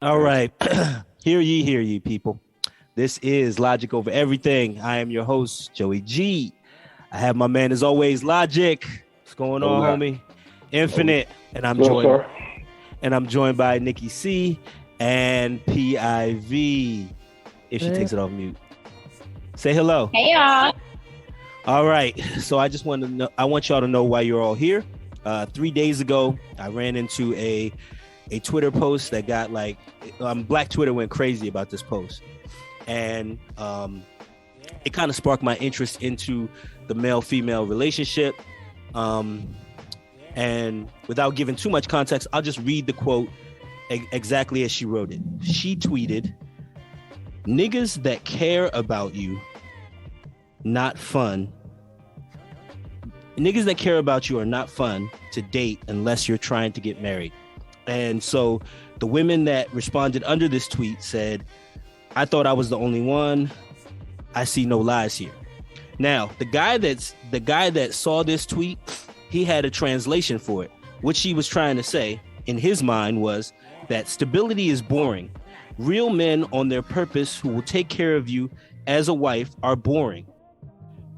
All right. Hear ye, people. This is Logic Over Everything. I am your host, Joey G. I have my man, as always, Logic. What's going on, homie? Infinite. And I'm joined by Nikki C and PIV. If she takes it off mute. Say hello. Hey, y'all. All right. So I want y'all to know why you're all here. 3 days ago, I ran into a Twitter post that got Black Twitter went crazy about this post. And it kind of sparked my interest into the male-female relationship. And without giving too much context, I'll just read the quote exactly as she wrote it. She tweeted, "Niggas that care about you, not fun. Niggas that care about you are not fun to date unless you're trying to get married." And so the women that responded under this tweet said, "I thought I was the only one. I see no lies here." Now, the guy that saw this tweet, he had a translation for it. What she was trying to say in his mind was that stability is boring. Real men on their purpose who will take care of you as a wife are boring.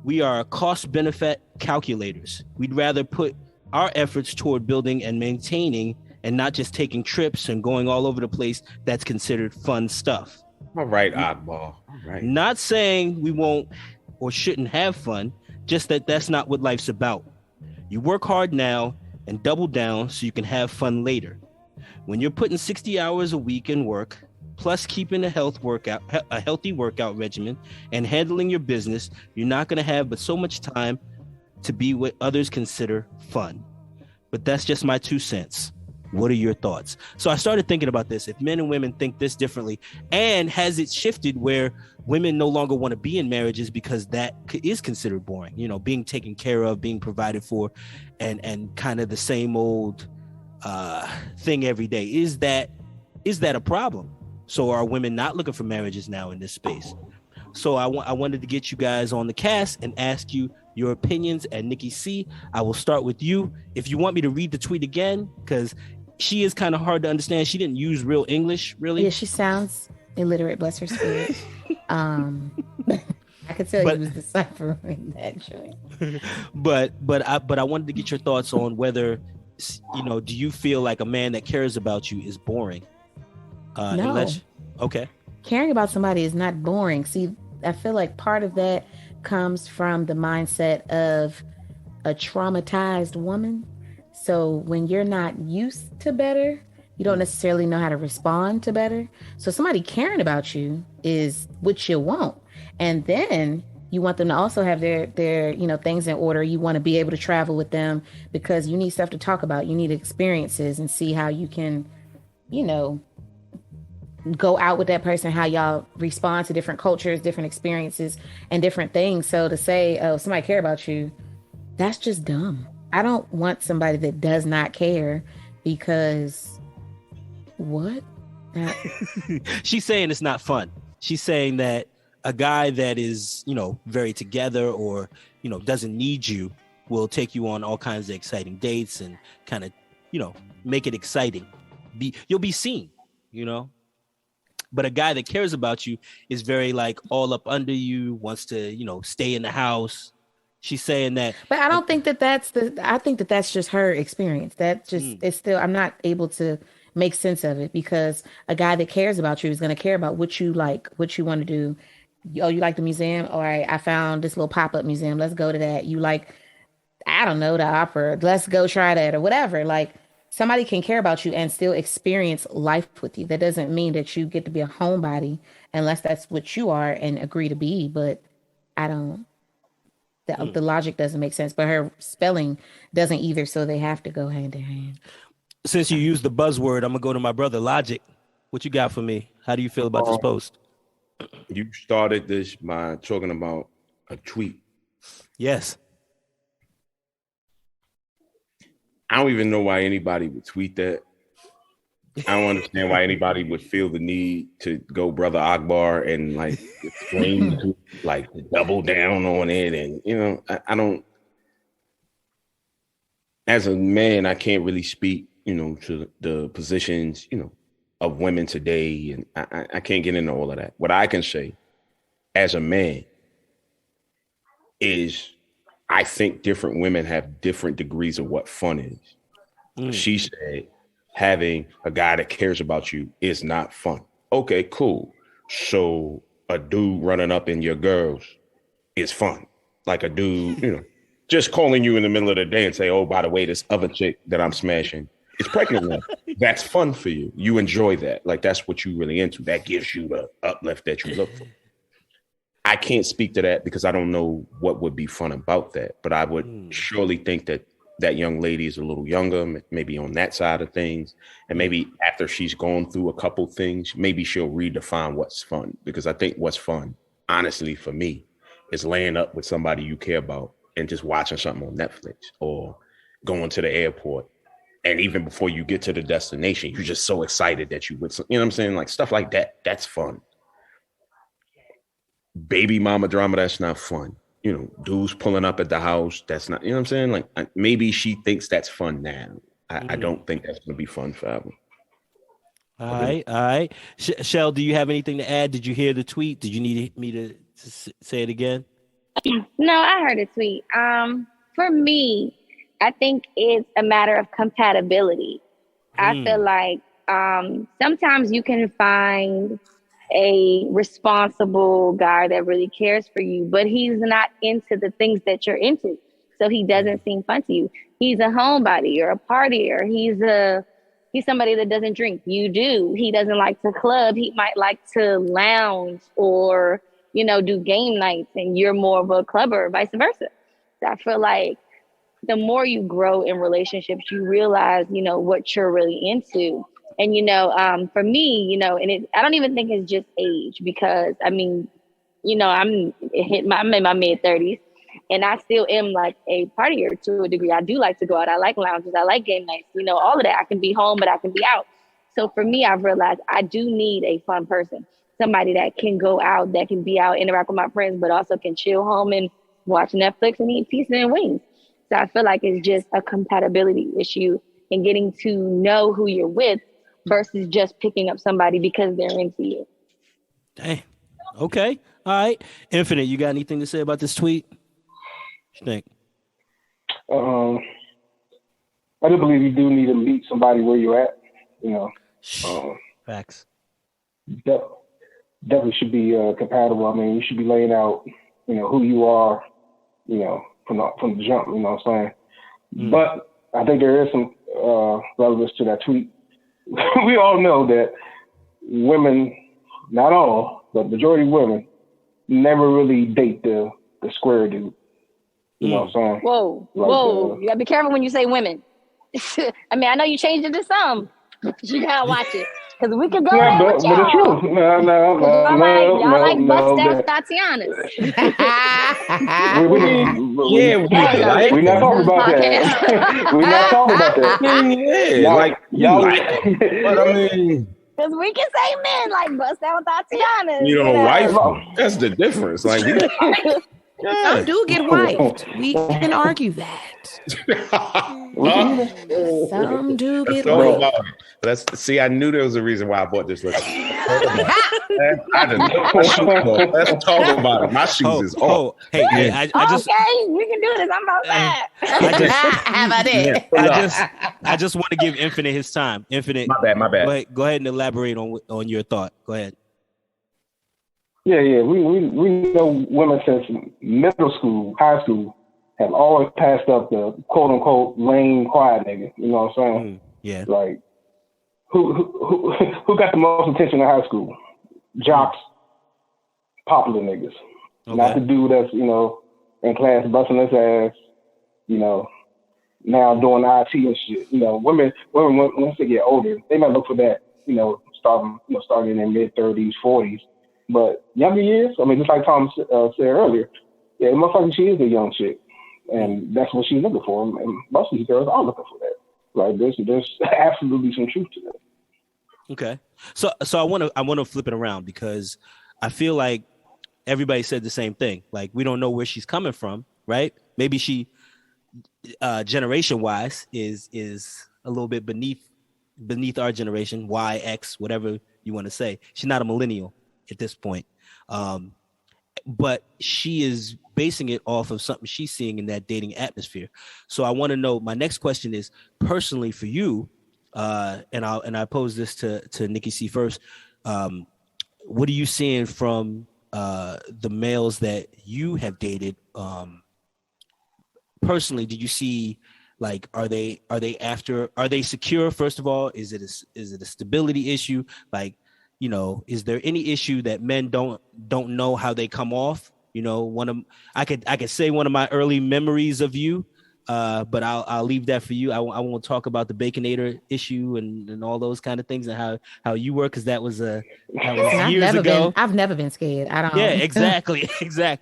We are cost benefit calculators. We'd rather put our efforts toward building and maintaining and not just taking trips and going all over the place that's considered fun stuff. All right, oddball. All right. Not saying we won't or shouldn't have fun, just that that's not what life's about. You work hard now and double down so you can have fun later. When you're putting 60 hours a week in work, plus keeping a healthy workout regimen and handling your business, you're not going to have but so much time to be what others consider fun. But that's just my 2 cents. What are your thoughts? So I started thinking about this. If men and women think this differently, and has it shifted where women no longer want to be in marriages because that is considered boring, being taken care of, being provided for, and kind of the same old thing every day. Is that a problem? So are women not looking for marriages now in this space? So I wanted to get you guys on the cast and ask you your opinions. And Nikki C, I will start with you. If you want me to read the tweet again, because she is kind of hard to understand. She didn't use real English, really. Yeah, she sounds illiterate, bless her spirit. I could tell you was deciphering actually. But I wanted to get your thoughts on whether, do you feel like a man that cares about you is boring? No. Okay. Caring about somebody is not boring. See, I feel like part of that comes from the mindset of a traumatized woman. So when you're not used to better, you don't necessarily know how to respond to better. So somebody caring about you is what you want. And then you want them to also have their things in order. You want to be able to travel with them because you need stuff to talk about. You need experiences and see how you can, go out with that person, how y'all respond to different cultures, different experiences, and different things. So to say, oh, somebody care about you, that's just dumb. I don't want somebody that does not care because what? She's saying it's not fun. She's saying that a guy that is, very together or, doesn't need you will take you on all kinds of exciting dates and kind of, make it exciting. You'll be seen, But a guy that cares about you is very all up under you, wants to, stay in the house. She's saying that. But I don't think I think that's just her experience. That just, it's still, I'm not able to make sense of it because a guy that cares about you is going to care about what you like, what you want to do. Oh, you like the museum? All right, I found this little pop-up museum. Let's go to that. You like, I don't know, the opera. Let's go try that or whatever. Somebody can care about you and still experience life with you. That doesn't mean that you get to be a homebody unless that's what you are and agree to be. But I don't, the logic doesn't make sense. But her spelling doesn't either. So they have to go hand in hand. Since you used the buzzword, I'm going to go to my brother, Logic. What you got for me? How do you feel about this post? You started this by talking about a tweet. Yes. I don't even know why anybody would tweet that. I don't understand why anybody would feel the need to go Brother Akbar and explain double down on it. And, I don't, as a man, I can't really speak, to the positions, of women today, and I can't get into all of that. What I can say as a man is I think different women have different degrees of what fun is. She said having a guy that cares about you is not fun. Okay, cool. So a dude running up in your girls is fun. Like a dude, just calling you in the middle of the day and say, oh, by the way, this other chick that I'm smashing is pregnant with. That's fun for you. You enjoy that. Like, that's what you really into. That gives you the uplift that you look for. I can't speak to that because I don't know what would be fun about that. But I would surely think that that young lady is a little younger, maybe on that side of things. And maybe after she's gone through a couple things, maybe she'll redefine what's fun. Because I think what's fun, honestly, for me, is laying up with somebody you care about and just watching something on Netflix or going to the airport. And even before you get to the destination, you're just so excited that you would, you know what I'm saying? Like stuff like that. That's fun. Baby mama drama, that's not fun. Dudes pulling up at the house, that's not, you know what I'm saying? Like maybe she thinks that's fun now. I don't think that's going to be fun forever. All right. Shell, do you have anything to add? Did you hear the tweet? Did you need me to say it again? No, I heard a tweet. For me, I think it's a matter of compatibility. I feel like sometimes you can find a responsible guy that really cares for you, but he's not into the things that you're into. So he doesn't seem fun to you. He's a homebody or a partier. He's somebody that doesn't drink. You do. He doesn't like to club. He might like to lounge or, do game nights, and you're more of a clubber, vice versa. So I feel like the more you grow in relationships, you realize, what you're really into. And, for me, I don't even think it's just age because, I'm in my mid-30s and I still am like a partier to a degree. I do like to go out. I like lounges. I like game nights, all of that. I can be home, but I can be out. So for me, I've realized I do need a fun person, somebody that can go out, that can be out, interact with my friends, but also can chill home and watch Netflix and eat pizza and wings. So I feel like it's just a compatibility issue and getting to know who you're with versus just picking up somebody because they're into you. Dang. Okay. All right. Infinite, you got anything to say about this tweet? What you think? I do believe you do need to meet somebody where you're at. Facts. Definitely should be compatible. I mean, you should be laying out, who you are, from the jump. You know what I'm saying? But I think there is some relevance to that tweet. We all know that women, not all, but majority of women, never really date the square dude. You know what I'm saying? Whoa. You gotta be careful when you say women. I mean, I know you changed it to some, but you gotta watch it. Because we could go there with y'all. But it's true. Y'all like bust down Tatianas. We're not talking about that. We're not talking about that. But I mean, because we can say men like bust down Tatianas. Wife. That's the difference. Like, some do get wiped. We can argue that. Some do get wiped. See, I knew there was a reason why I bought this. Let's talk about it. My shoes is off. Hey, I just we can do this. I'm outside. How about it? I just want to give Infinite his time. Infinite. My bad. Go ahead and elaborate on your thought. Go ahead. Yeah. We know women since middle school, high school, have always passed up the quote unquote lame, quiet nigga. You know what I'm saying? Yeah. Like, who got the most attention in high school? Jocks, popular niggas. Okay. Not the dude that's, in class busting his ass, now doing IT and shit. Women once they get older, they might look for that, starting in their mid-30s, 40s. But younger years, I mean, just like Tom said earlier, yeah, motherfucker, she is a young chick. And that's what she's looking for. And most of these girls are looking for that. Like, there's absolutely some truth to that. Okay. So I want to flip it around because I feel like everybody said the same thing. Like, we don't know where she's coming from, right? Maybe she generation wise is a little bit beneath beneath our generation, Y, X, whatever you want to say. She's not a millennial at this point. But she is basing it off of something she's seeing in that dating atmosphere. So I want to know, my next question is personally for you, and I pose this to Nikki C first. What are you seeing from the males that you have dated? Personally, did you see, like, are they secure? First of all, is it a stability issue? Like, you know, is there any issue that men don't know how they come off? You know, I could say one of my early memories of you, but I'll leave that for you. I won't talk about the Baconator issue and all those kind of things and how you were, because that was years ago. I've never been scared. I don't. Yeah, exactly.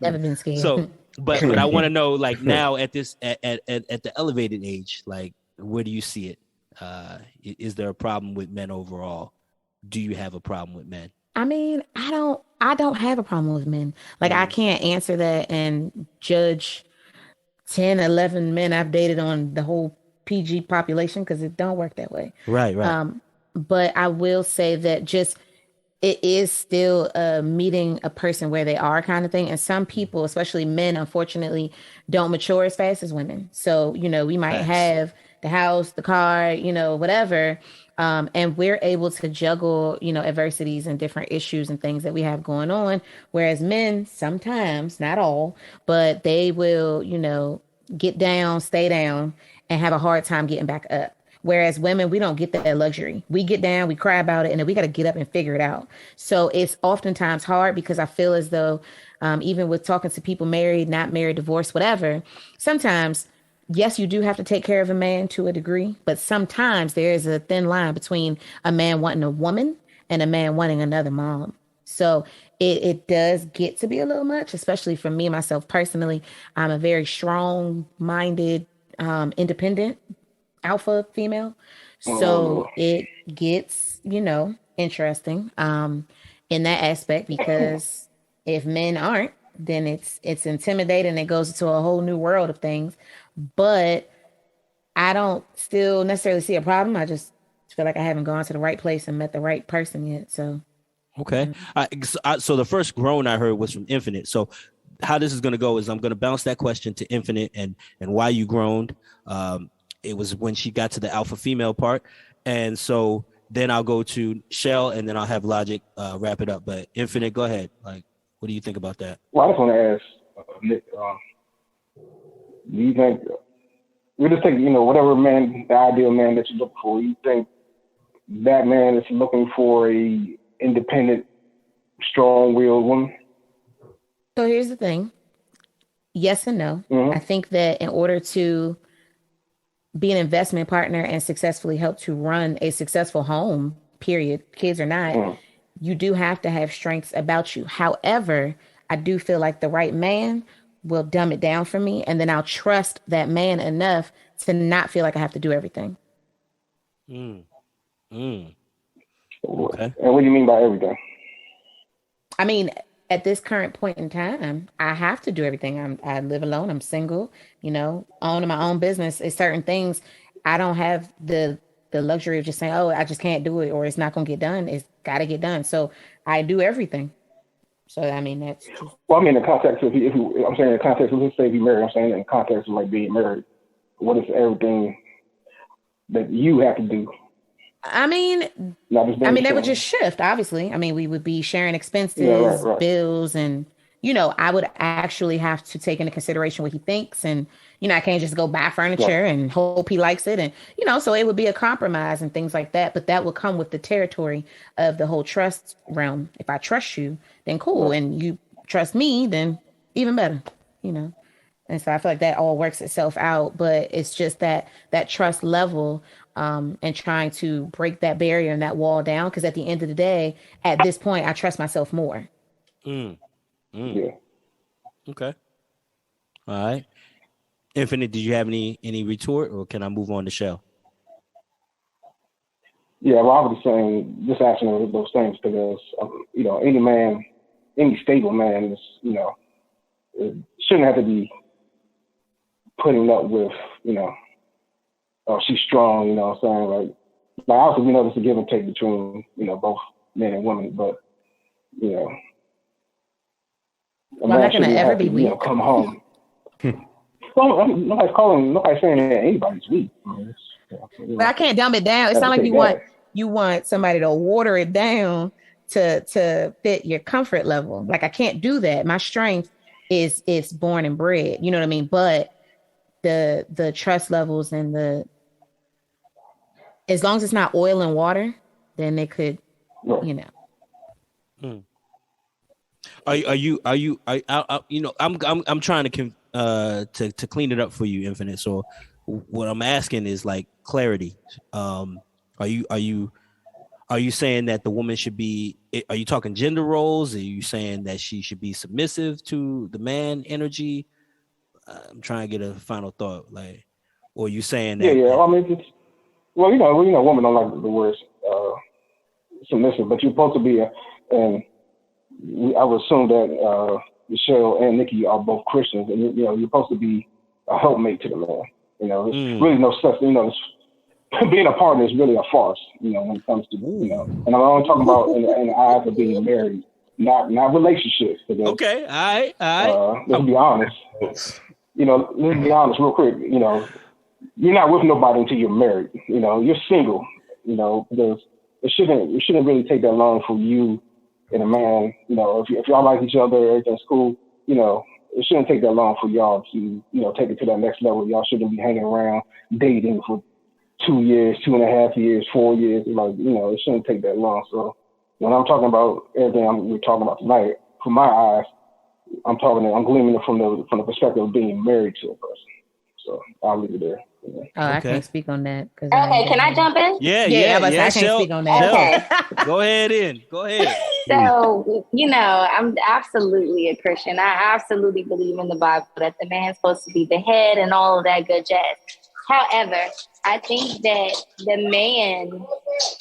Never been scared. So, but I want to know, like, now at this at the elevated age, like, where do you see it? Is there a problem with men overall? Do you have a problem with men? I mean, I don't have a problem with men. Like, I can't answer that and judge 10, 11 men I've dated on the whole PG population, because it don't work that way. Right. But I will say that just it is still meeting a person where they are kind of thing. And some people, especially men, unfortunately, don't mature as fast as women. So, you know, we might have the house, the car, you know, whatever. And we're able to juggle, you know, adversities and different issues and things that we have going on. Whereas men, sometimes, not all, but they will, you know, get down, stay down, and have a hard time getting back up. Whereas women, we don't get that luxury. We get down, we cry about it, and then we got to get up and figure it out. So it's oftentimes hard, because I feel as though even with talking to people married, not married, divorced, whatever, sometimes, yes, you do have to take care of a man to a degree, but sometimes there is a thin line between a man wanting a woman and a man wanting another mom. So it does get to be a little much, especially for me, myself personally. I'm a very strong-minded, independent alpha female. So it gets, you know, interesting in that aspect, because if men aren't, then it's intimidating. It goes into a whole new world of things. But I don't still necessarily see a problem. I just feel like I haven't gone to the right place and met the right person yet. So okay. So the first groan I heard was from Infinite. So how this is going to go is I'm going to bounce that question to Infinite and why you groaned. It was when she got to the alpha female part. And so then I'll go to Shell, and then I'll have Logik wrap it up. But Infinite, go ahead. Like, what do you think about that? Well, I just want to ask Nick, do you think, we just think, you know, whatever man, the ideal man that you look for, you think that man is looking for a independent, strong-willed woman? So here's the thing. Yes and no. Mm-hmm. I think that in order to be an investment partner and successfully help to run a successful home, period, kids or not, you do have to have strengths about you. However, I do feel like the right man will dumb it down for me, and then I'll trust that man enough to not feel like I have to do everything. Okay. And what do you mean by everything? I mean, at this current point in time, I have to do everything. I live alone. I'm single, you know, owning my own business. It's certain things I don't have the luxury of just saying, oh, I just can't do it, or it's not going to get done. It's got to get done. So I do everything. So, I mean, that's just... Well, I mean, in the context of, I'm saying in the context of, let's say if you're married, I'm saying in the context of like being married, what is everything that you have to do? I mean, they would just shift, obviously. I mean, we would be sharing expenses, bills, and, you know, I would actually have to take into consideration what he thinks. And, you know, I can't just go buy furniture and hope he likes it. And, you know, so it would be a compromise and things like that. But that would come with the territory of the whole trust realm. If I trust you, then cool. And you trust me, then even better, you know. And so I feel like that all works itself out. But it's just that trust level and trying to break that barrier and that wall down. Because at the end of the day, at this point, I trust myself more. Yeah. Okay. All right. Infinite, did you have any retort, or can I move on to Shell? Yeah, well, I was saying, just asking those things because, you know, any stable man is, you know, shouldn't have to be putting up with, you know, oh, she's strong, you know what I'm saying? Like, Like obviously we know there's a give and take between, both men and women, but a man shouldn't have to, come home. Well, nobody's saying that anybody's weak. But I can't dumb it down. It's not like you want somebody to water it down to fit your comfort level. Like I can't do that. My strength is born and bred. You know what I mean? But the trust levels and as long as it's not oil and water, then they could, I'm trying to clean it up for you, Infinite. So what I'm asking is like clarity. Are you saying that the woman should be? Are you talking gender roles? Are you saying that she should be submissive to the man energy? I'm trying to get a final thought. Like, or are you saying that? Yeah. I mean, women don't like the words submissive, but you're supposed to be and I would assume that Michelle and Nikki are both Christians, and you're supposed to be a helpmate to the man. There's really no such. Being a partner is really a farce. When it comes to and I'm only talking about in the eyes of being married, not relationships. Because, okay, all right. Let's be honest. Let's be honest, real quick. You're not with nobody until you're married. You're single. Because it shouldn't really take that long for you and a man. If y'all like each other, everything's cool. It shouldn't take that long for y'all to take it to that next level. Y'all shouldn't be hanging around dating for 2 years, 2.5 years, 4 years. It shouldn't take that long. So when I'm talking about everything we're talking about tonight, from my eyes, I'm gleaming it from the perspective of being married to a person. So I'll leave it there. Oh, okay. I can't speak on that. Okay, can I jump in? Yeah. I can't speak on that. Okay. Go ahead. So, I'm absolutely a Christian. I absolutely believe in the Bible that the man's supposed to be the head and all of that good jazz. However, I think that the man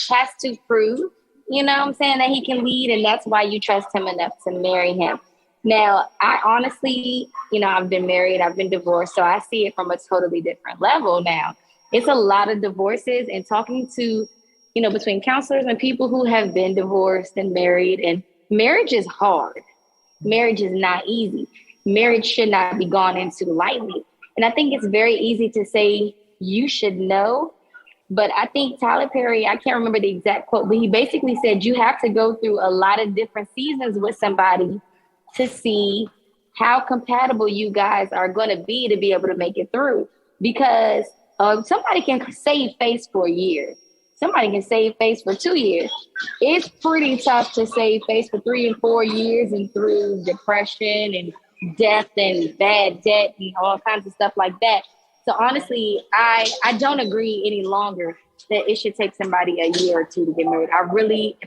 has to prove, that he can lead, and that's why you trust him enough to marry him. Now, I honestly, I've been married, I've been divorced, so I see it from a totally different level now. It's a lot of divorces, and talking to, between counselors and people who have been divorced and married, and marriage is hard. Marriage is not easy. Marriage should not be gone into lightly. And I think it's very easy to say you should know, but I think Tyler Perry, I can't remember the exact quote, but he basically said you have to go through a lot of different seasons with somebody to see how compatible you guys are going to be able to make it through. Because somebody can save face for a year. Somebody can save face for 2 years. It's pretty tough to save face for 3 and 4 years and through depression and death and bad debt and all kinds of stuff like that. So honestly, I don't agree any longer that it should take somebody a year or 2 to get married.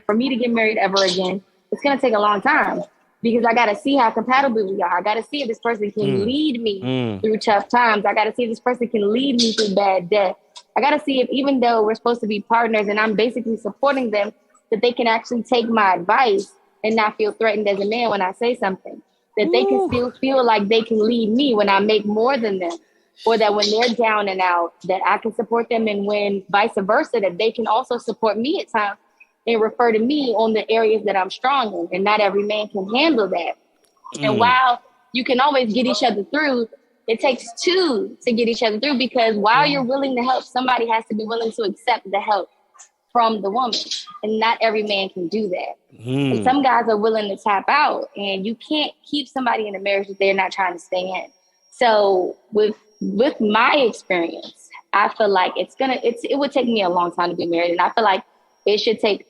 For me to get married ever again, it's going to take a long time. Because I got to see how compatible we are. I got to see if this person can lead me through tough times. I got to see if this person can lead me through bad debt. I got to see if, even though we're supposed to be partners and I'm basically supporting them, that they can actually take my advice and not feel threatened as a man when I say something. That they can still feel like they can lead me when I make more than them. Or that when they're down and out, that I can support them. And when vice versa, that they can also support me at times and refer to me on the areas that I'm strong in. And not every man can handle that. And while you can always get each other through, it takes 2 to get each other through, because while you're willing to help, somebody has to be willing to accept the help from the woman. And not every man can do that. And some guys are willing to tap out, and you can't keep somebody in a marriage that they're not trying to stay in. So with my experience, I feel like it would take me a long time to get married. And I feel like it should take,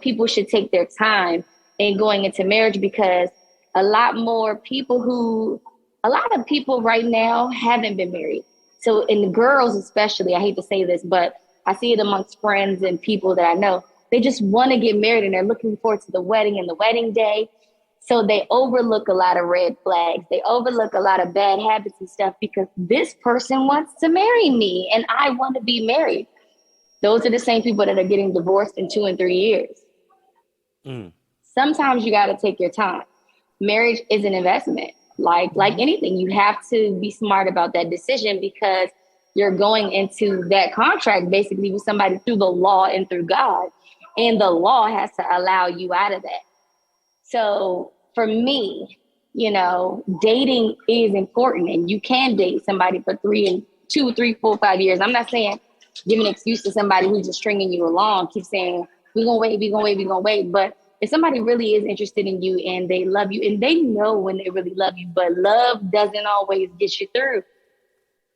people should take their time in going into marriage, because a lot of people right now haven't been married. So, and the girls especially, I hate to say this, but I see it amongst friends and people that I know. They just want to get married and they're looking forward to the wedding and the wedding day. So they overlook a lot of red flags. They overlook a lot of bad habits and stuff, because this person wants to marry me and I want to be married. Those are the same people that are getting divorced in 2 and 3 years. Sometimes you got to take your time. Marriage is an investment. Like anything, you have to be smart about that decision, because you're going into that contract basically with somebody through the law and through God. And the law has to allow you out of that. So for me, dating is important, and you can date somebody for 2, 3, 4, 5 years. I'm not saying give an excuse to somebody who's just stringing you along, keep saying, we're going to wait. But if somebody really is interested in you and they love you, and they know when they really love you, but love doesn't always get you through.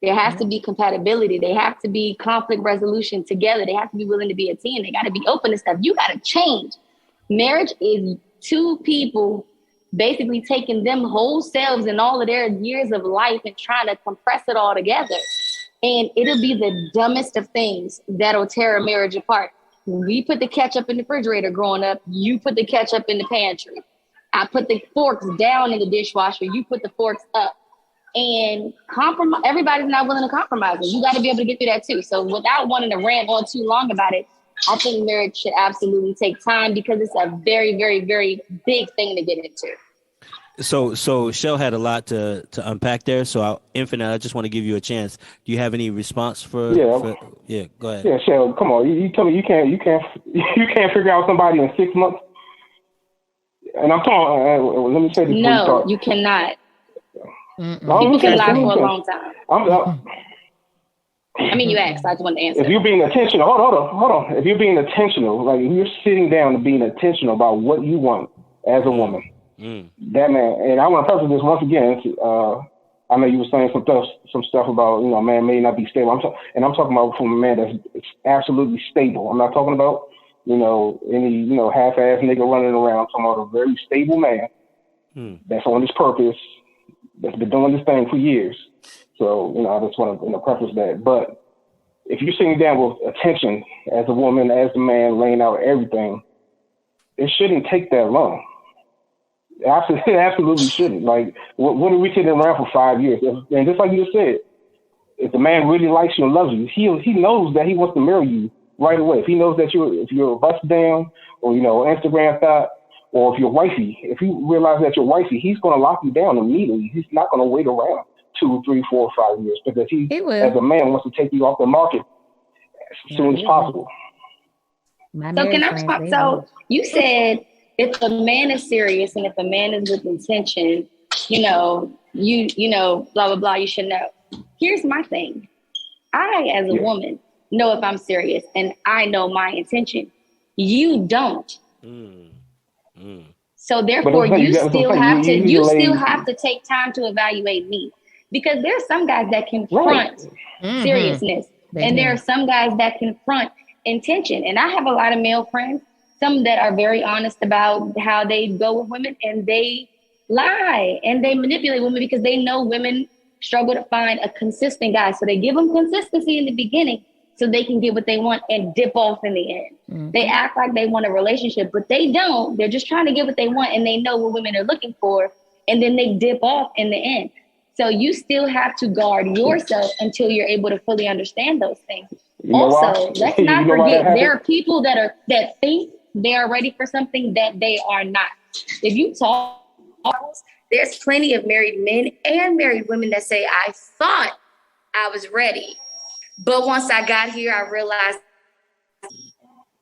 There has to be compatibility. They have to be conflict resolution together. They have to be willing to be a team. They got to be open to stuff. You got to change. Marriage is two people basically taking them whole selves and all of their years of life and trying to compress it all together. And it'll be the dumbest of things that'll tear a marriage apart. We put the ketchup in the refrigerator growing up. You put the ketchup in the pantry. I put the forks down in the dishwasher. You put the forks up. And everybody's not willing to compromise. And you got to be able to get through that too. So without wanting to rant on too long about it, I think marriage should absolutely take time, because it's a very, very, very big thing to get into. So Shell had a lot to unpack there. So Infinite, I just want to give you a chance. Do you have any response for? Yeah, go ahead. Yeah, Shell, come on. You tell me you can't figure out somebody in 6 months. And I'm talking. Let me say this. No, you cannot. People can lie for a long time. I mean, you asked. I just want to answer. If you're being intentional, hold on. If you're being intentional, like if you're sitting down and being intentional about what you want as a woman, that man. And I want to preface this once again. I know you were saying some stuff about a man may not be stable. I'm talking about from a man that's absolutely stable. I'm not talking about any half-ass nigga running around. I'm talking about a very stable man that's on his purpose, that's been doing this thing for years. So, I just want to preface that. But if you're sitting down with attention as a woman, as a man, laying out everything, it shouldn't take that long. It absolutely shouldn't. Like, what are we sitting around for 5 years? And just like you just said, if the man really likes you and loves you, he knows that he wants to marry you right away. If he knows that if you're a bust down or, Instagram thought, or if you're wifey, if you realize that you're wifey, he's going to lock you down immediately. He's not going to wait around 2, 3, 4, 5 years, because he as a man, wants to take you off the market as soon as possible. So can I talk? So you said if a man is serious and if a man is with intention, blah, blah, blah, you should know. Here's my thing. I, as a woman, know if I'm serious and I know my intention. You don't. So therefore, you still have to take time to evaluate me, because there are some guys that confront seriousness, and there are some guys that confront intention. And I have a lot of male friends, some that are very honest about how they go with women, and they lie and they manipulate women because they know women struggle to find a consistent guy. So they give them consistency in the beginning so they can get what they want and dip off in the end. They act like they want a relationship, but they don't. They're just trying to get what they want, and they know what women are looking for, and then they dip off in the end. So you still have to guard yourself until you're able to fully understand those things. Also, let's not forget, there are people that think they are ready for something that they are not. If you talk, there's plenty of married men and married women that say, I thought I was ready, but once I got here, I realized.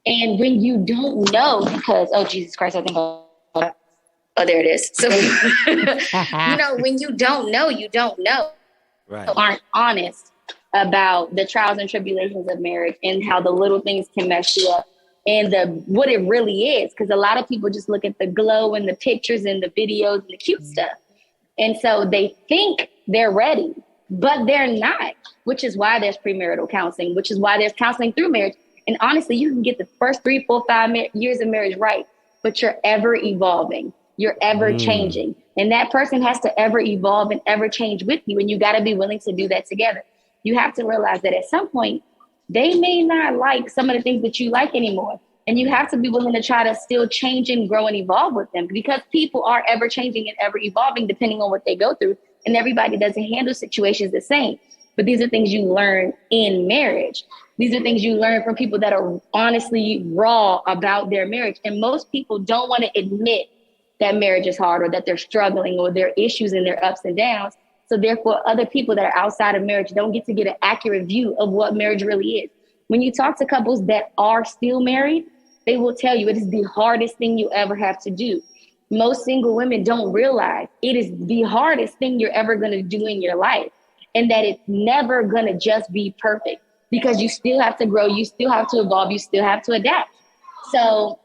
And when you don't know, because, oh, Jesus Christ, I think, oh, there it is. So, when you don't know, you don't know. Right. So aren't honest about the trials and tribulations of marriage and how the little things can mess you up and what it really is. Because a lot of people just look at the glow and the pictures and the videos and the cute stuff. And so they think they're ready, but they're not, which is why there's premarital counseling, which is why there's counseling through marriage. And honestly, you can get the first 3, 4, 5 years of marriage right, but you're ever evolving. You're ever changing. And that person has to ever evolve and ever change with you. And you got to be willing to do that together. You have to realize that at some point, they may not like some of the things that you like anymore. And you have to be willing to try to still change and grow and evolve with them, because people are ever changing and ever evolving depending on what they go through. And everybody doesn't handle situations the same. But these are things you learn in marriage. These are things you learn from people that are honestly raw about their marriage. And most people don't want to admit that marriage is hard, or that they're struggling, or their issues and their ups and downs. So therefore, other people that are outside of marriage don't get to get an accurate view of what marriage really is. When you talk to couples that are still married, they will tell you it is the hardest thing you ever have to do. Most single women don't realize it is the hardest thing you're ever going to do in your life, and that it's never going to just be perfect, because you still have to grow, you still have to evolve, you still have to adapt. So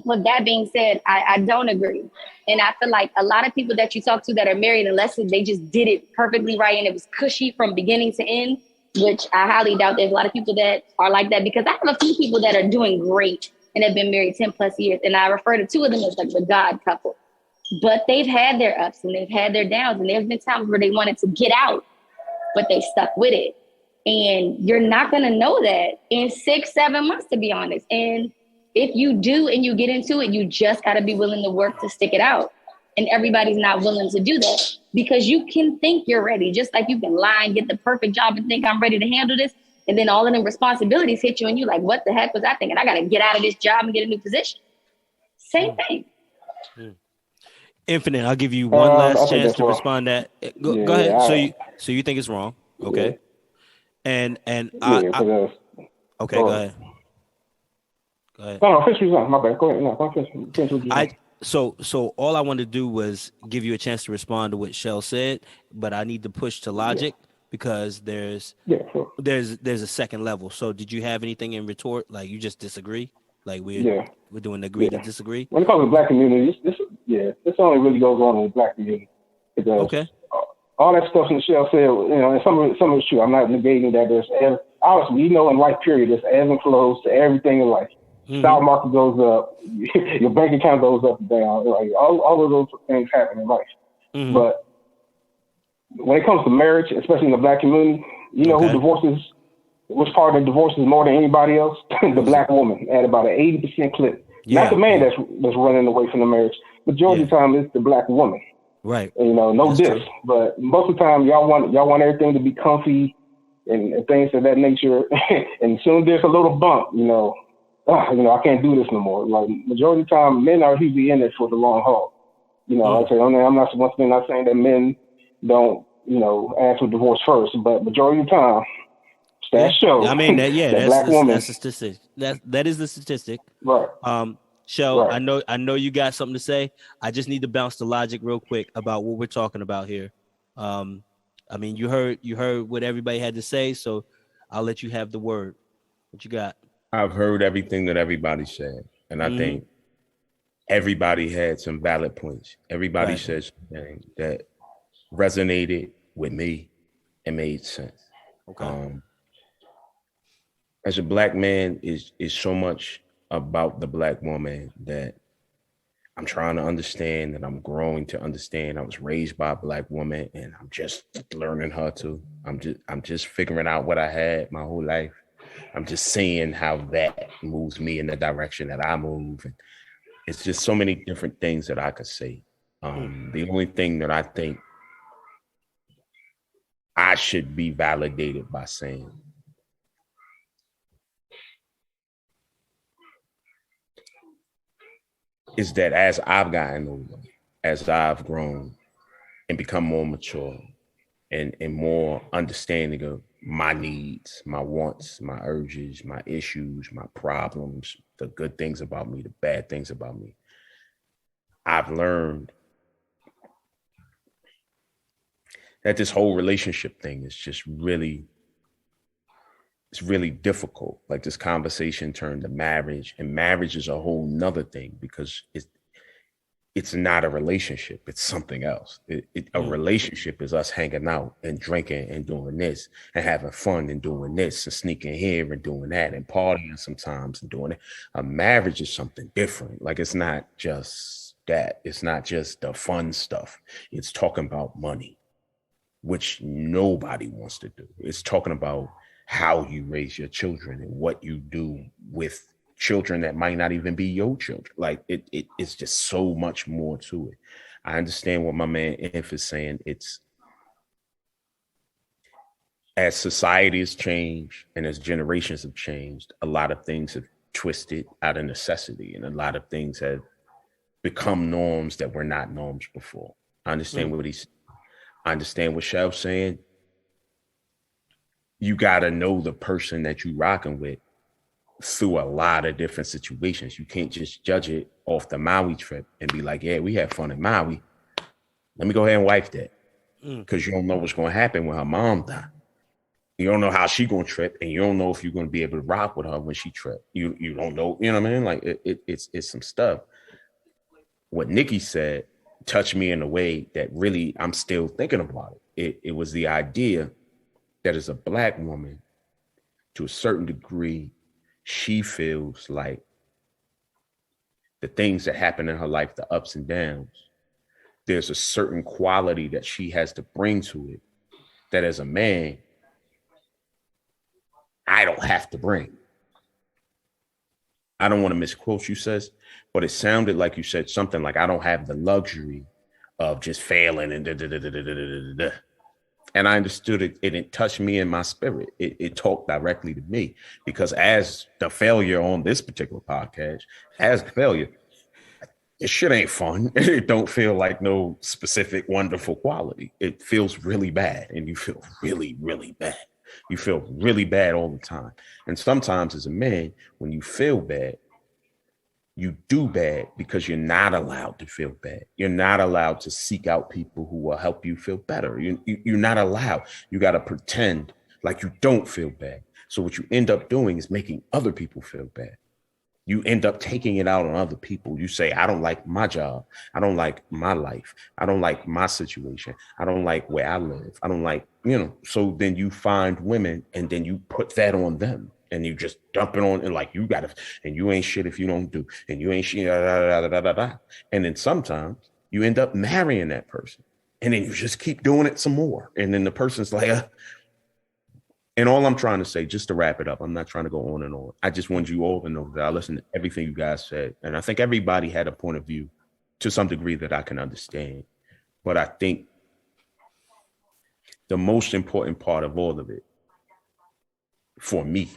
with that being said, I don't agree. And I feel like a lot of people that you talk to that are married, unless they just did it perfectly right and it was cushy from beginning to end, which I highly doubt there's a lot of people that are like that, because I have a few people that are doing great and have been married 10 plus years. And I refer to two of them as like the God couple. But they've had their ups and they've had their downs. And there's been times where they wanted to get out, but they stuck with it. And you're not going to know that in 6-7 months, to be honest. And if you do and you get into it, you just got to be willing to work to stick it out. And everybody's not willing to do that, because you can think you're ready. Just like you can lie and get the perfect job and think I'm ready to handle this. And then all of them responsibilities hit you and you're like, what the heck was I thinking? I got to get out of this job and get a new position. Same thing. Infinite, I'll give you one last chance to respond to that. Go ahead. So you think it's wrong. Okay. Yeah. Okay, go ahead. Go ahead. No, finish my bad. Go ahead. No, finish. So all I wanted to do was give you a chance to respond to what Shell said, but I need to push to Logic because there's a second level. So did you have anything in retort? Like you just disagree? Like we're doing agree to disagree? When it comes to black community, this only really goes on in the black community. Because all that stuff in Shell said, and some of it's true. I'm not negating that. There's obviously, in life period, there's ebbs and flows to everything in life. Stock market goes up, your bank account goes up and down. Like all of those things happen in life. But when it comes to marriage, especially in the black community, which part of divorces more than anybody else? The black woman at about an 80% clip. Not the man that's running away from the marriage. Majority of the time, it's the black woman. Right. No diss, but most of the time, y'all want everything to be comfy and things of that nature. And as soon as there's a little bump, I can't do this no more. Like majority of the time, men are usually in it for the long haul. I say, I'm not saying that men don't, ask for divorce first, but majority of the time, that shows. I mean, that's a statistic. That is the statistic. Right. Shell, right. I know you got something to say. I just need to bounce the Logic real quick about what we're talking about here. I mean, you heard what everybody had to say, so I'll let you have the word. What you got? I've heard everything that everybody said, and I think everybody had some valid points. Everybody said something that resonated with me and made sense. Okay. As a black man, is so much about the black woman that I'm trying to understand, and I'm growing to understand. I was raised by a black woman, and I'm just learning her too. I'm just figuring out what I had my whole life. I'm just seeing how that moves me in the direction that I move. And it's just so many different things that I could say. The only thing that I think I should be validated by saying is that as I've gotten older, as I've grown and become more mature and more understanding of my needs, my wants, my urges, my issues, my problems, the good things about me, the bad things about me, I've learned that this whole relationship thing is just really, it's really difficult. Like this conversation turned to marriage, and marriage is a whole nother thing because it's not a relationship. It's something else. A relationship is us hanging out and drinking and doing this and having fun and doing this and sneaking here and doing that and partying sometimes and doing it. A marriage is something different. Like it's not just that. It's not just the fun stuff. It's talking about money, which nobody wants to do. It's talking about how you raise your children and what you do with children that might not even be your children. Like it's just so much more to it. I understand what my man Inf is saying. It's as society has changed and as generations have changed, a lot of things have twisted out of necessity, and a lot of things have become norms that were not norms before. I understand what he's I understand what Shel's saying. You got to know the person that you rocking with through a lot of different situations. You can't just judge it off the Maui trip and be like, yeah, we had fun in Maui. Let me go ahead and wife that. Because you don't know what's going to happen when her mom dies. You don't know how she going to trip, and you don't know if you're going to be able to rock with her when she trip. You don't know, you know what I mean? Like it's some stuff. What Nikki said touched me in a way that really I'm still thinking about it. It was the idea that as a Black woman, to a certain degree, she feels like the things that happen in her life, the ups and downs, there's a certain quality that she has to bring to it that as a man, I don't have to bring. I don't want to misquote you, sis, but it sounded like you said something like, I don't have the luxury of just failing and da-da-da-da-da-da-da-da. And I understood it, and it touched me in my spirit. It talked directly to me, because as the failure on this particular podcast, as the failure, this shit ain't fun. It don't feel like no specific wonderful quality. It feels really bad, and you feel really, really bad. You feel really bad all the time. And sometimes as a man, when you feel bad, you do bad because you're not allowed to feel bad. You're not allowed to seek out people who will help you feel better. You're not allowed. You got to pretend like you don't feel bad. So what you end up doing is making other people feel bad. You end up taking it out on other people. You say, I don't like my job. I don't like my life. I don't like my situation. I don't like where I live. I don't like, so then you find women and then you put that on them. And you just dump it on, and like, you got to, and you ain't shit if you don't do, and you ain't shit, and then sometimes you end up marrying that person, and then you just keep doing it some more. And then the person's like, and all I'm trying to say, just to wrap it up, I'm not trying to go on and on. I just want you all to know that I listened to everything you guys said. And I think everybody had a point of view to some degree that I can understand. But I think the most important part of all of it, for me,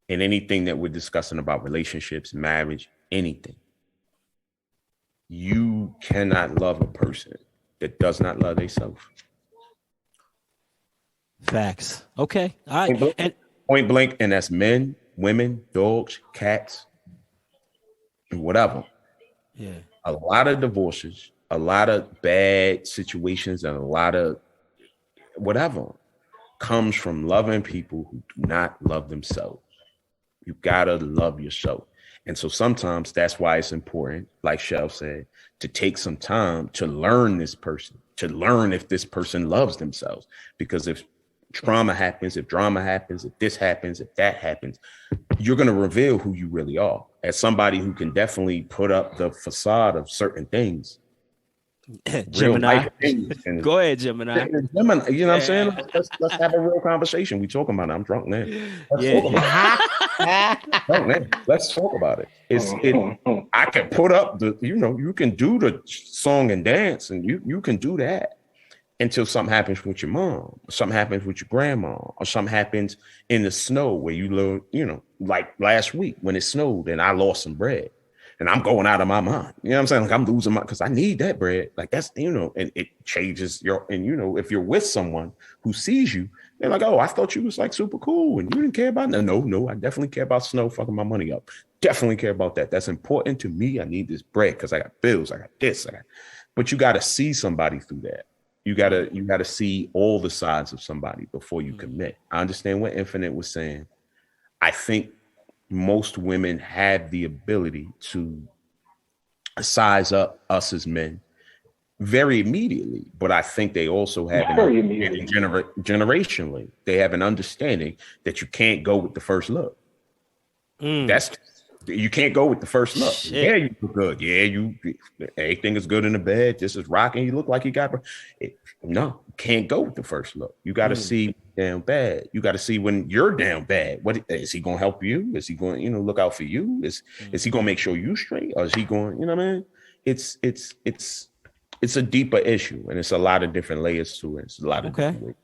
and anything that we're discussing about relationships, marriage, anything, you cannot love a person that does not love themselves. Facts. Okay. All right. Point blank, and that's men, women, dogs, cats, and whatever. Yeah. A lot of divorces, a lot of bad situations, and a lot of whatever comes from loving people who do not love themselves. You gotta love yourself. And so sometimes that's why it's important, like Shell said, to take some time to learn this person, to learn if this person loves themselves. Because if trauma happens, if drama happens, if this happens, if that happens, you're going to reveal who you really are as somebody who can definitely put up the facade of certain things. Gemini. Go ahead, Gemini. Gemini. You know what I'm saying? Let's have a real conversation. We talking about it. I'm drunk now. Let's talk about it. I can put up the, you can do the song and dance, and you can do that until something happens with your mom, or something happens with your grandma, or something happens in the snow where you live, like last week when it snowed and I lost some bread. And I'm going out of my mind. You know what I'm saying? Like, I'm losing my, because I need that bread. Like, that's, and it changes if you're with someone who sees you, they're like, oh, I thought you was like super cool and you didn't care about that. No, I definitely care about snow fucking my money up. Definitely care about that. That's important to me. I need this bread because I got bills. I got this. But you got to see somebody through that. You got to see all the sides of somebody before you commit. I understand what Infinite was saying. I think most women have the ability to size up us as men very immediately, but I think they also have generationally, they have an understanding that you can't go with the first look. You can't go with the first look. Shit. Yeah, you look good. Yeah, everything is good in the bed. This is rocking. You look like you got. No, can't go with the first look. You got to see down bad. You got to see when you're down bad. What is he going to help you? Is he going, look out for you? Is he going to make sure you straight, or is he going? You know what I mean? It's a deeper issue, and it's a lot of different layers to it. It's a lot of different ways.